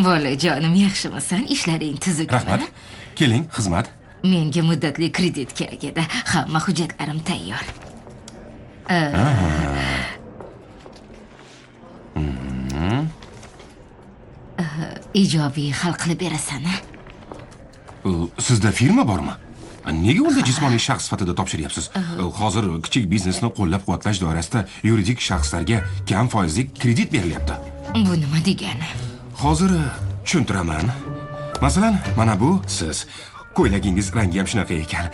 Bolajonim, yaxshimisan? Ishlaring tuzukmi? Rahmat. Keling, xizmat. Menga muddatli kredit kerak edi. Hamma hujjatlarim tayyor. Ijobiy hal qilib berasan-a? Sizda firma bormi? Nega unda jismoniy shaxs sifatida topshiryapsiz? Hozir kichik biznesni qo'llab-quvvatlash doirasida yuridik shaxslarga kam foizli kredit berilyapti. Bu nima degani? Hozir tushuntiraman. Masalan, mana bu siz. Ko'ylagingiz rangi ham shunaqa ekan.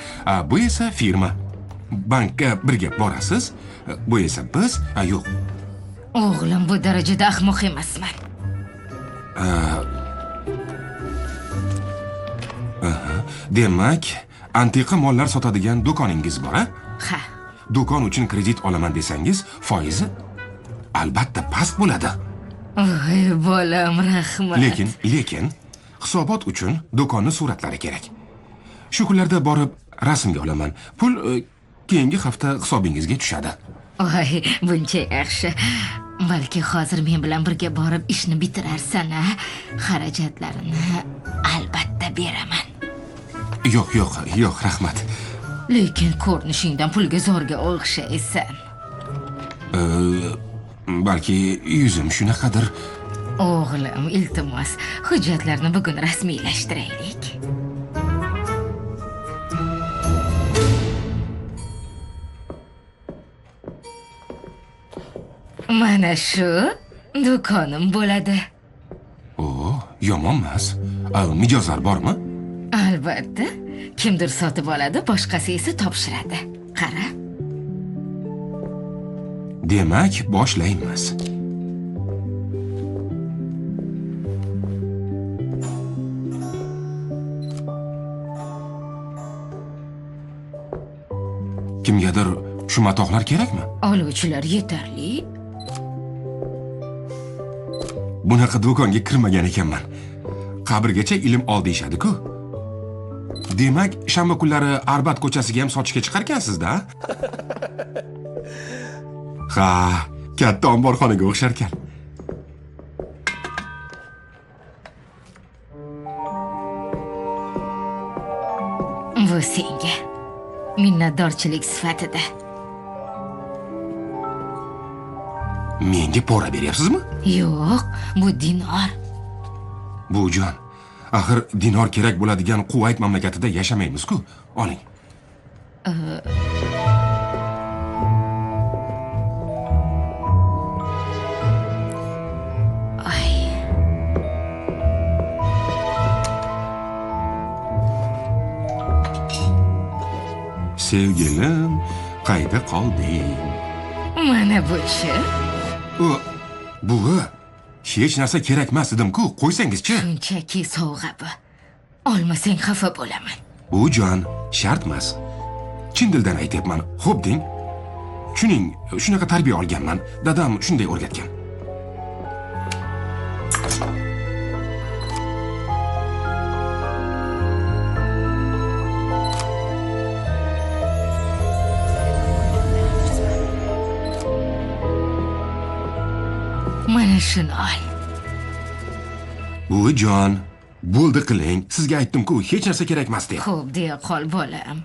Bu esa firma. Bankka birga borasiz. Bu esa biz. Yo'q. O'g'lim, bu darajada ahmoq emasman. Demak, antiqa mollar sotadigan do'koningiz bor-a? Ha. Do'kon uchun kredit olaman desangiz, foizi albatta past bo'ladi. Voy, bolam, rahmat. Lekin hisobot uchun do'konni suratlari kerak. Shu kunlarda borib rasmga olaman. Pul keyingi hafta hisobingizga tushadi. Voy, buncha yaxshi. Balki hozir men bilan birga borib ishni bitirarsan-a? Xarajatlarini albatta beraman. Yo'q, rahmat. Lekin ko'rinishingdan pulga zo'rga o'xshaysan. Balki yuzim shunaqadir. O'g'lim, iltimos, hujjatlarni bugun rasmiylashtiraylik. Mana shu do'konim bo'ladi. Yomon emas. Mijozlar bormi? Albatta. Kimdir sotib oladi, boshqasi esa topshiradi. Qara. Demak, boshlaymiz. Kimgadir shu matohlar kerakmi? Oluvchilar yetarli. Bunaqa do'konga kirmagan ekanman. Qabrgacha ilm ol deyshadi-ku. Demak, shanba kunlari Arbat ko'chasiga ham sotishga chiqarkansiz-da? Ha, katta omborxonaga o'xshar ekan. Bu senga minnatdorchilik sifatida. Menga pora beryapsizmi? Yo'q, bu dinor. Bujon, axir dinor kerak bo'ladigan Quvayt mamlakatida yashamaymiz-ku. Oling. Sevgilim, qayda qolding? Mana bu-chi. Buvi, hech narsa kerak emas dedim-ku, qo'ysangizchi. Shunchaki sovg'a bu. Olmasang xafa bo'laman. Bujon, shart emas. Chin dildan aytyapman. Xo'p deng. Shuning, shunaqa tarbiya olganman. Dadam shunday o'rgatgan. Mana shuni ol. Buvijon, bo'ldi qiling. Sizga aytdim-ku, hech narsa kerak emas deb. Xo'p, deya qol bolam.